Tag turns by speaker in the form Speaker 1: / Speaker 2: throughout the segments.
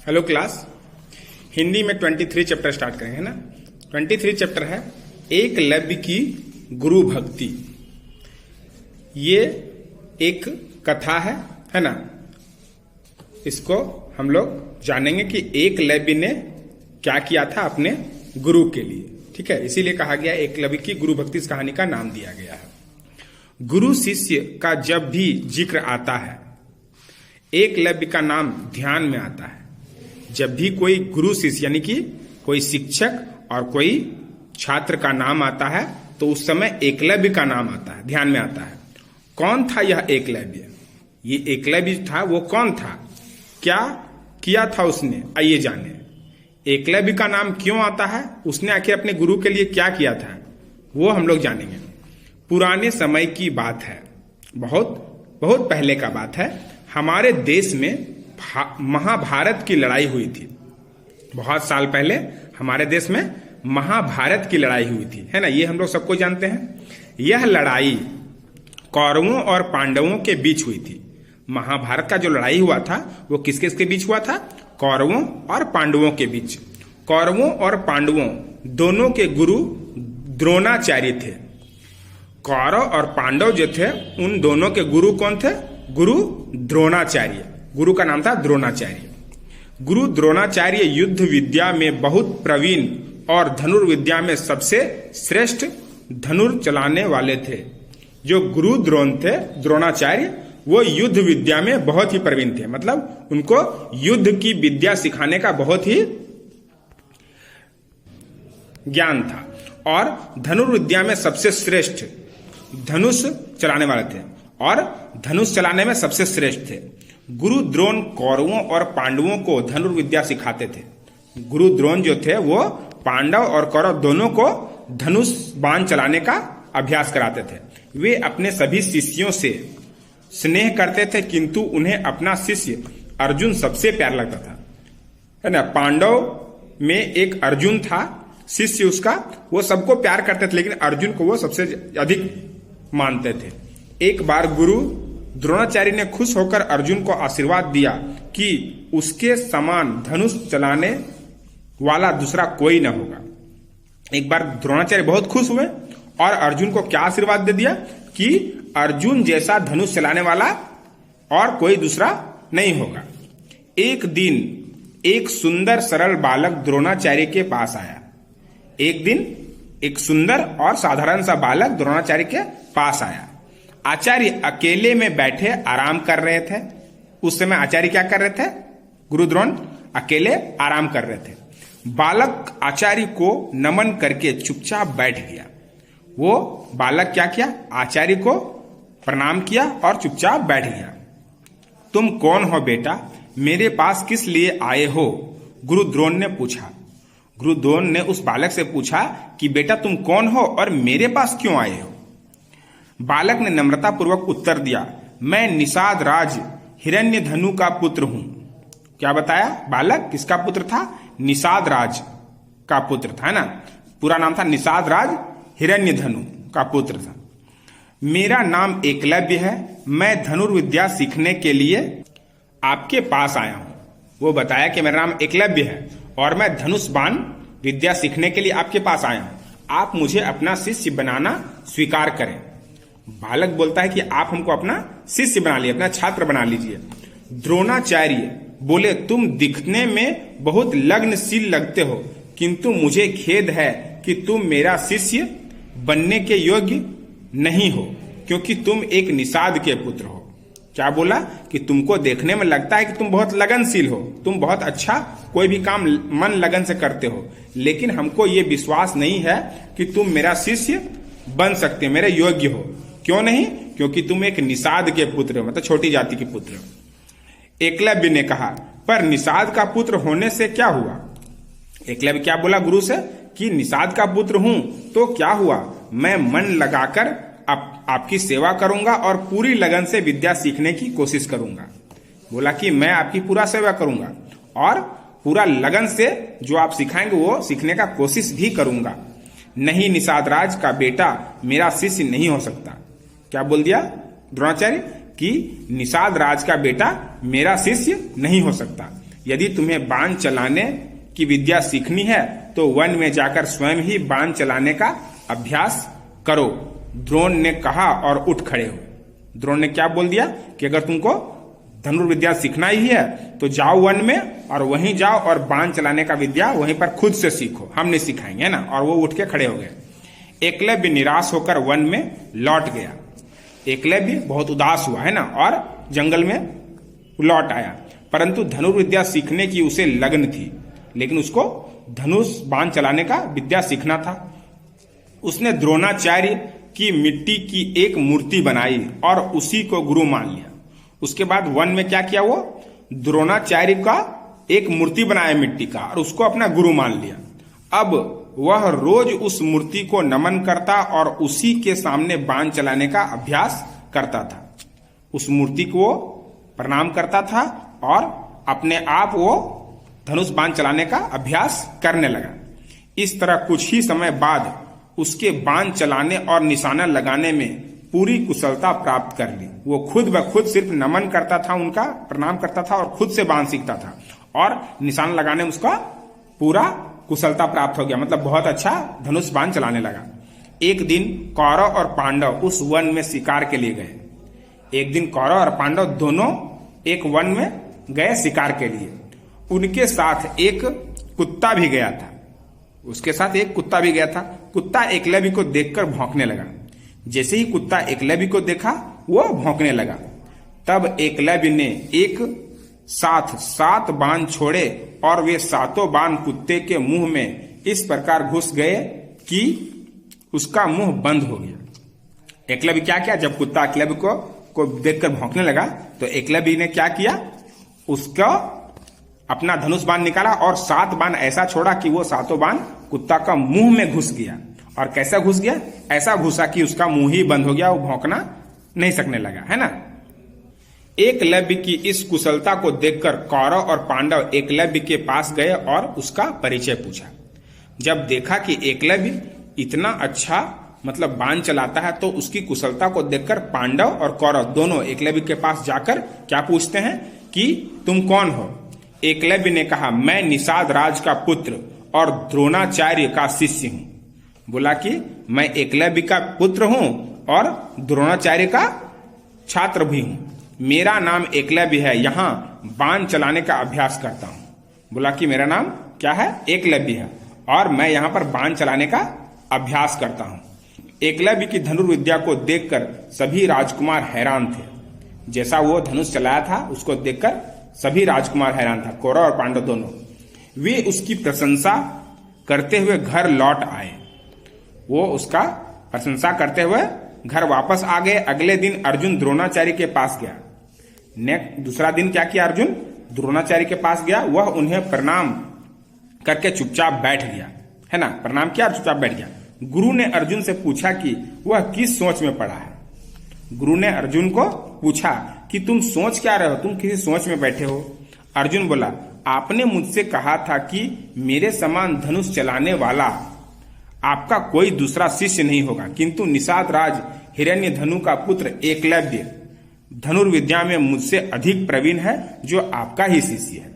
Speaker 1: Hello class. Hindi में 23 chapter start करेंगे ना। 23 चैप्टर है एकलव्य की गुरु भक्ति। ये एक कथा है ना। इसको हम लोग जानेंगे कि एकलव्य ने क्या किया था अपने गुरु के लिए। ठीक है, इसीलिए कहा गया एकलव्य की गुरु भक्ति। इस कहानी का नाम दिया गया है। गुरु शिष्य का जब भी जिक्र आता है एकलव्य का नाम ध्यान में आता है। जब भी कोई गुरु शिष्य यानी कि कोई शिक्षक और कोई छात्र का नाम आता है तो उस समय एकलव्य का नाम आता है, ध्यान में आता है। कौन था यह एकलव्य? ये एकलव्य था वो कौन था, क्या किया था उसने, आइए जाने। एकलव्य का नाम क्यों आता है, उसने आखिर अपने गुरु के लिए क्या किया था, वो हम लोग जानेंगे। पुराने समय की बात है, बहुत बहुत पहले का बात है। हमारे देश में महाभारत की लड़ाई हुई थी। बहुत साल पहले हमारे देश में महाभारत की लड़ाई हुई थी, है ना। ये हम लोग सबको जानते हैं। यह लड़ाई कौरवों और पांडवों के बीच हुई थी। महाभारत का जो लड़ाई हुआ था वो किस किस के बीच हुआ था? कौरवों और पांडवों के बीच। कौरवों और पांडवों दोनों के गुरु द्रोणाचार्य थे। कौरव और पांडव जो थे उन दोनों के गुरु कौन थे? गुरु द्रोणाचार्य। गुरु का नाम था द्रोणाचार्य। गुरु द्रोणाचार्य युद्ध विद्या में बहुत प्रवीण और धनुर्विद्या में सबसे श्रेष्ठ धनुर चलाने वाले थे। जो गुरु द्रोण थे द्रोणाचार्य, वो युद्ध विद्या में बहुत ही प्रवीण थे। मतलब उनको युद्ध की विद्या सिखाने का बहुत ही ज्ञान था और धनुर्विद्या में सबसे श्रेष्ठ धनुष चलाने वाले थे और धनुष चलाने में सबसे श्रेष्ठ थे। गुरु द्रोण कौरवों और पांडवों को धनुर्विद्या सिखाते थे। गुरु द्रोण जो थे वो पांडव और कौरव दोनों को धनुष बाण चलाने का अभ्यास कराते थे। वे अपने सभी शिष्यों से स्नेह करते थे, किंतु उन्हें अपना शिष्य अर्जुन सबसे प्यारा लगता था, है ना। पांडव में एक अर्जुन था, शिष्य उसका, वो सबको प्यार करते थे, लेकिन अर्जुन को वो सबसे अधिक मानते थे। एक बार गुरु द्रोणाचार्य ने खुश होकर अर्जुन को आशीर्वाद दिया कि उसके समान धनुष चलाने वाला दूसरा कोई न होगा। एक बार द्रोणाचार्य बहुत खुश हुए और अर्जुन को क्या आशीर्वाद दे दिया कि अर्जुन जैसा धनुष चलाने वाला और कोई दूसरा नहीं होगा। एक दिन एक सुंदर सरल बालक द्रोणाचार्य के पास आया। एक दिन एक सुंदर और साधारण सा बालक द्रोणाचार्य के पास आया। आचार्य अकेले में बैठे आराम कर रहे थे। उस समय आचार्य क्या कर रहे थे? गुरु द्रोण अकेले आराम कर रहे थे। बालक आचार्य को नमन करके चुपचाप बैठ गया। वो बालक क्या किया? आचार्य को प्रणाम किया और चुपचाप बैठ गया। तुम कौन हो बेटा? मेरे पास किस लिए आए हो? गुरु द्रोण ने पूछा। गुरु द्रोण ने उस बालक से पूछा कि बेटा तुम कौन हो और मेरे पास क्यों आए हो? बालक ने नम्रता पूर्वक उत्तर दिया, मैं निषाद राज हिरण्यधनु का पुत्र हूं। क्या बताया? बालक किसका पुत्र था? निषाद राज का पुत्र था ना। पूरा नाम था निषाद राज हिरण्यधनु का पुत्र था। मेरा नाम एकलव्य है। मैं धनुर्विद्या सीखने के लिए आपके पास आया हूं। वो बताया कि मेरा नाम एकलव्य है और मैं धनुष बाण विद्या सीखने के लिए आपके पास आया हूं। आप मुझे अपना शिष्य बनाना स्वीकार करें। बालक बोलता है कि आप हमको अपना शिष्य बना लीजिए, अपना छात्र बना लीजिए। द्रोणाचार्य बोले, तुम दिखने में बहुत लग्नशील लगते हो, किंतु मुझे खेद है कि तुम मेरा शिष्य बनने के योग्य नहीं हो, क्योंकि तुम एक निषाद के पुत्र हो। क्या बोला? कि तुमको देखने में लगता है कि तुम बहुत लगनशील हो, तुम बहुत अच्छा कोई भी काम मन लगन से करते हो, लेकिन हमको ये विश्वास नहीं है कि तुम मेरा शिष्य बन सकते हो, मेरे योग्य हो। क्यों नहीं? क्योंकि तुम एक निषाद के पुत्र हो, मतलब छोटी जाति के पुत्र हो। एकलव्य ने कहा, पर निषाद का पुत्र होने से क्या हुआ? एकलव्य क्या बोला गुरु से कि निषाद का पुत्र हूं तो क्या हुआ? मैं मन लगाकर आपकी सेवा करूंगा और पूरी लगन से विद्या सीखने की कोशिश करूंगा। बोला कि मैं आपकी पूरा सेवा करूंगा और पूरा लगन से जो आप सिखाएंगे वो सीखने का कोशिश भी करूंगा। नहीं, निषाद राज का बेटा मेरा शिष्य नहीं हो सकता। क्या बोल दिया द्रोणाचार्य? कि निषाद राज का बेटा मेरा शिष्य नहीं हो सकता। यदि तुम्हें बाण चलाने की विद्या सीखनी है तो वन में जाकर स्वयं ही बाण चलाने का अभ्यास करो। द्रोण ने कहा और उठ खड़े हुए। द्रोण ने क्या बोल दिया कि अगर तुमको धनुर्विद्या सीखना ही है तो जाओ वन में और वहीं जाओ और बाण चलाने का विद्या वहीं पर खुद से सीखो, हम नहीं सिखाएंगे, है ना। और वो उठ के खड़े हो गए। एकलव्य निराश होकर वन में लौट गया। एकलव्य बहुत उदास हुआ, है ना, और जंगल में लौट आया। परंतु धनुर्विद्या सीखने की उसे लगन थी, लेकिन उसको धनुष बाण चलाने का विद्या सीखना था। उसने द्रोणाचार्य की मिट्टी की एक मूर्ति बनाई और उसी को गुरु मान लिया। उसके बाद वन में क्या किया, वो द्रोणाचार्य का एक मूर्ति बनाया मिट्टी का और उसको अपना गुरु मान लिया। अब वह रोज उस मूर्ति को नमन करता और उसी के सामने बाण चलाने का अभ्यास करता था। उस मूर्ति को वो प्रणाम करता था और अपने आप वो धनुष बाण चलाने का अभ्यास करने लगा। इस तरह कुछ ही समय बाद उसके बाण चलाने और निशाना लगाने में पूरी कुशलता प्राप्त कर ली। वो खुद ब खुद सिर्फ नमन करता था, उनका प्रणाम करता था और खुद से बाण सीखता था और निशाना लगाने में उसका पूरा कुशलता प्राप्त हो गया, मतलब बहुत अच्छा धनुष बाण चलाने लगा। एक दिन कौरव और पांडव उस वन में शिकार के लिए गए। एक दिन कौरव और पांडव दोनों एक वन में गए शिकार के लिए। उनके साथ एक कुत्ता भी गया था। उसके साथ एक कुत्ता भी गया था। कुत्ता एकलव्य को देखकर भौंकने लगा। जैसे ही कुत्ता एकलव्य को देखा वो भौंकने लगा। तब एकलव्य ने एक साथ 7 बाण छोड़े और वे 7 बाण कुत्ते के मुंह में इस प्रकार घुस गए कि उसका मुंह बंद हो गया। एकलव्य क्या किया, जब कुत्ता एकलव्य को देखकर भौंकने लगा तो एकलव्य ने क्या किया, उसका अपना धनुष बाण निकाला और 7 बाण ऐसा छोड़ा कि वो 7 बाण कुत्ता का मुंह में घुस गया। और कैसा घुस गया, ऐसा घुसा कि उसका मुंह ही बंद हो गया, वो भौंकना नहीं सकने लगा, है ना। एकलव्य की इस कुशलता को देखकर कौरव और पांडव एकलव्य के पास गए और उसका परिचय पूछा। जब देखा कि एकलव्य इतना अच्छा मतलब बाण चलाता है तो उसकी कुशलता को देखकर पांडव और कौरव दोनों एकलव्य के पास जाकर क्या पूछते हैं कि तुम कौन हो। एकलव्य ने कहा, मैं निषाद राज का पुत्र और द्रोणाचार्य का शिष्य हूं। बोला कि मैं एकलव्य का पुत्र हूं और द्रोणाचार्य का छात्र भी हूं। मेरा नाम एकलव्य है, यहां बाण चलाने का अभ्यास करता हूं। बोला कि मेरा नाम क्या है, एकलव्य है और मैं यहां पर बाण चलाने का अभ्यास करता हूं। एकलव्य की धनुर्विद्या को देखकर सभी राजकुमार हैरान थे। जैसा वो धनुष चलाया था उसको देखकर सभी राजकुमार हैरान था, कौरव और पांडव दोनों। वे उसकी प्रशंसा करते हुए घर लौट आए। वो उसका प्रशंसा करते हुए घर वापस आ गए। अगले दिन अर्जुन द्रोणाचार्य के पास गया। दूसरा दिन क्या किया, अर्जुन द्रोणाचार्य के पास गया। वह उन्हें प्रणाम करके चुपचाप बैठ गया, है ना, प्रणाम किया और चुपचाप बैठ गया। गुरु ने अर्जुन से पूछा कि वह किस सोच में पड़ा है। गुरु ने अर्जुन को पूछा कि तुम सोच क्या रहे हो, तुम किसी सोच में बैठे हो। अर्जुन बोला, आपने मुझसे कहा था कि मेरे समान धनुष चलाने वाला आपका कोई दूसरा शिष्य नहीं होगा, किंतु निषाद राज हिरण्यधनु का पुत्र एकलव्य धनुर्विद्या में मुझसे अधिक प्रवीण है, जो आपका ही शिष्य है।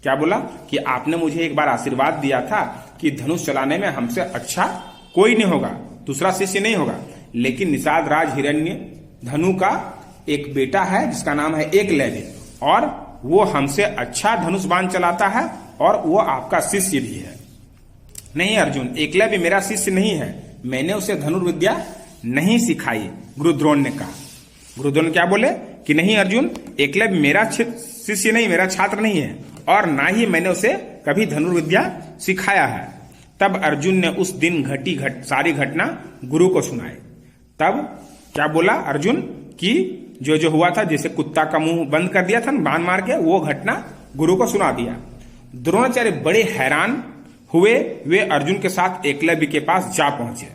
Speaker 1: क्या बोला कि आपने मुझे एक बार आशीर्वाद दिया था कि धनुष चलाने में हमसे अच्छा कोई नहीं होगा, दूसरा शिष्य नहीं होगा, लेकिन निषाद राज हिरण्यधनु का एक बेटा है जिसका नाम है एकलव्य और वो हमसे अच्छा धनुष बाण चलाता है और वो आपका शिष्य भी है। नहीं अर्जुन, एकलव्य मेरा शिष्य नहीं है, मैंने उसे धनुर्विद्या नहीं सिखाई, गुरु द्रोण ने कहा। गुरु द्रोण क्या बोले कि नहीं अर्जुन, एकलव्य मेरा शिष्य नहीं, मेरा छात्र नहीं है और ना ही मैंने उसे कभी धनुर्विद्या सिखाया है। तब अर्जुन ने उस दिन सारी घटना गुरु को सुनाई। तब क्या बोला अर्जुन कि जो हुआ था, जैसे कुत्ता का मुंह बंद कर दिया था ना बाण मार के, वो घटना गुरु को सुना दिया। द्रोणाचार्य बड़े हैरान हुए। वे अर्जुन के साथ एकलव्य के पास जा पहुंचे।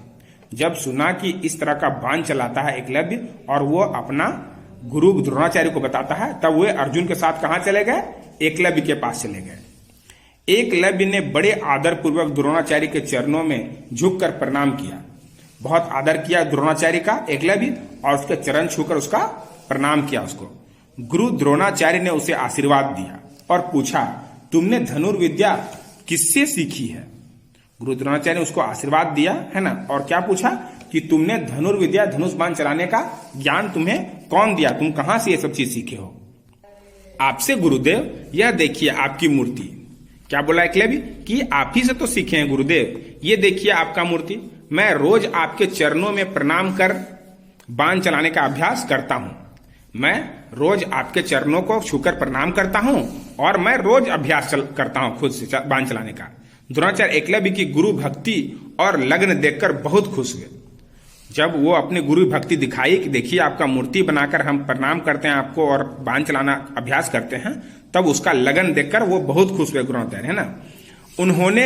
Speaker 1: जब सुना कि इस तरह का बाण चलाता है एकलव्य और वो अपना गुरु द्रोणाचार्य को बताता है, तब वे अर्जुन के साथ कहां चले गए, एकलव्य के पास चले गए। एकलव्य ने बड़े आदर पूर्वक द्रोणाचार्य के चरणों में झुककर प्रणाम किया। बहुत आदर किया द्रोणाचार्य का एकलव्य और उसके चरण छूकर उसका प्रणाम किया उसको। गुरु द्रोणाचार्य ने उसे आशीर्वाद दिया और पूछा, तुमने धनुर्विद्या किससे सीखी है? गुरु द्रोणाचार्य ने उसको आशीर्वाद दिया है ना, और क्या पूछा कि तुमने धनुर्विद्या धनुष बाण चलाने का ज्ञान तुम्हें कौन दिया, तुम कहां से ये सब चीज सीखे हो? आपसे गुरुदेव, यह देखिए आपकी मूर्ति। क्या बोला एकलव्य कि आप ही से तो सीखे हैं गुरुदेव, ये देखिए आपका मूर्ति। मैं रोज आपके चरणों में प्रणाम कर बाण चलाने का अभ्यास करता हूं। मैं रोज आपके चरणों को छूकर प्रणाम करता हूं और मैं रोज अभ्यास करता हूं खुद से बाण चलाने का। द्रोणाचार्य एकलव्य की गुरु भक्ति और लगन देखकर बहुत खुश हुए। जब वो अपनी गुरु भक्ति दिखाई कि देखिए आपका मूर्ति बनाकर हम प्रणाम करते हैं आपको और बाण चलाना अभ्यास करते हैं, तब उसका लगन देखकर वो बहुत खुश हुए द्रोणाचार्य, है ना। उन्होंने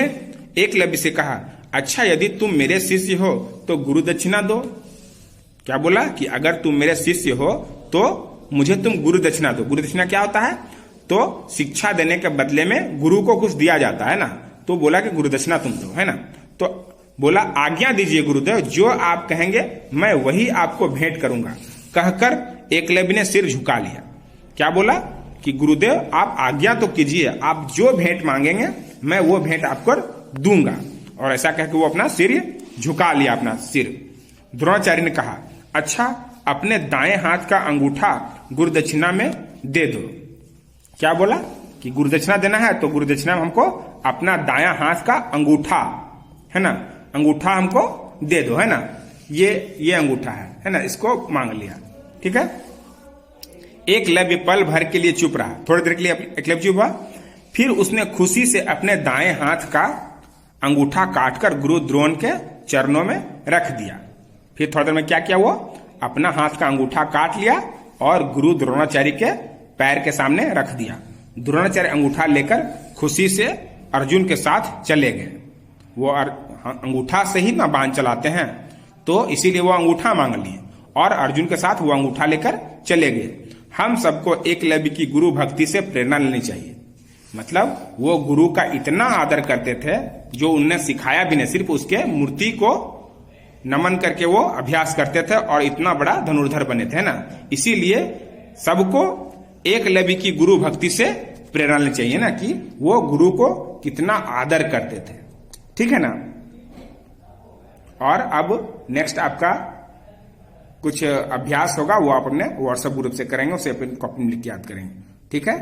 Speaker 1: एकलव्य से कहा, अच्छा यदि तुम मेरे शिष्य हो तो गुरु दक्षिणा दो। क्या बोला कि अगर तुम मेरे शिष्य हो तो मुझे तुम गुरु दक्षिणा दो। गुरु दक्षिणा क्या होता है? तो शिक्षा देने के बदले में गुरु को कुछ दिया जाता है ना, तो बोला कि गुरु दक्षिणा तुम दो, है ना। तो बोला आज्ञा दीजिए गुरुदेव, जो आप कहेंगे मैं वही आपको भेंट करूंगा। कहकर एकलव्य ने सिर झुका लिया। क्या बोला कि गुरुदेव आप आज्ञा तो कीजिए, आप जो भेंट मांगेंगे मैं वो भेंट आपको दूंगा। और ऐसा कहकर वो अपना सिर झुका लिया, अपना सिर। द्रोणाचार्य ने कहा, अच्छा अपने दाएं हाथ का अंगूठा गुरुदक्षिणा में दे दो। क्या बोला कि गुरुदक्षिणा देना है तो गुरुदक्षिणा में हमको अपना दायां हाथ का अंगूठा, है ना, अंगूठा हमको दे दो, है ना। ये अंगूठा है ना, इसको मांग लिया। ठीक है। एकलव्य पल भर के लिए चुप रहा, थोड़ी देर के लिए एकलव्य चुप हुआ। फिर उसने खुशी से अपने दाएं हाथ का अंगूठा काटकर गुरु द्रोण के चरणों में रख दिया। फिर थोड़ी देर में क्या किया, वो अपना हाथ का अंगूठा काट लिया और गुरु द्रोणाचार्य के पैर के सामने रख दिया। द्रोणाचार्य अंगूठा लेकर खुशी से अर्जुन के साथ चले गए। वो अंगूठा से ही ना बाण चलाते हैं, तो इसीलिए वो अंगूठा मांग लिए और अर्जुन के साथ वो अंगूठा लेकर चले गए। हम सबको एकलव्य की गुरु भक्ति से प्रेरणा लेनी चाहिए। मतलब वो गुरु का इतना आदर करते थे, जो उनने सिखाया भी नहीं, सिर्फ उसके मूर्ति को नमन करके वो अभ्यास करते थे और इतना बड़ा धनुर्धर बने थे ना। इसीलिए सबको एकलव्य की गुरु भक्ति से प्रेरणा लेनी चाहिए ना, कि वो गुरु को कितना आदर करते थे। ठीक है ना। और अब नेक्स्ट आपका कुछ अभ्यास होगा, वो आप अपने व्हाट्सएप ग्रुप से करेंगे, उसे अपनी कॉपी में लिख के याद करेंगे। ठीक है।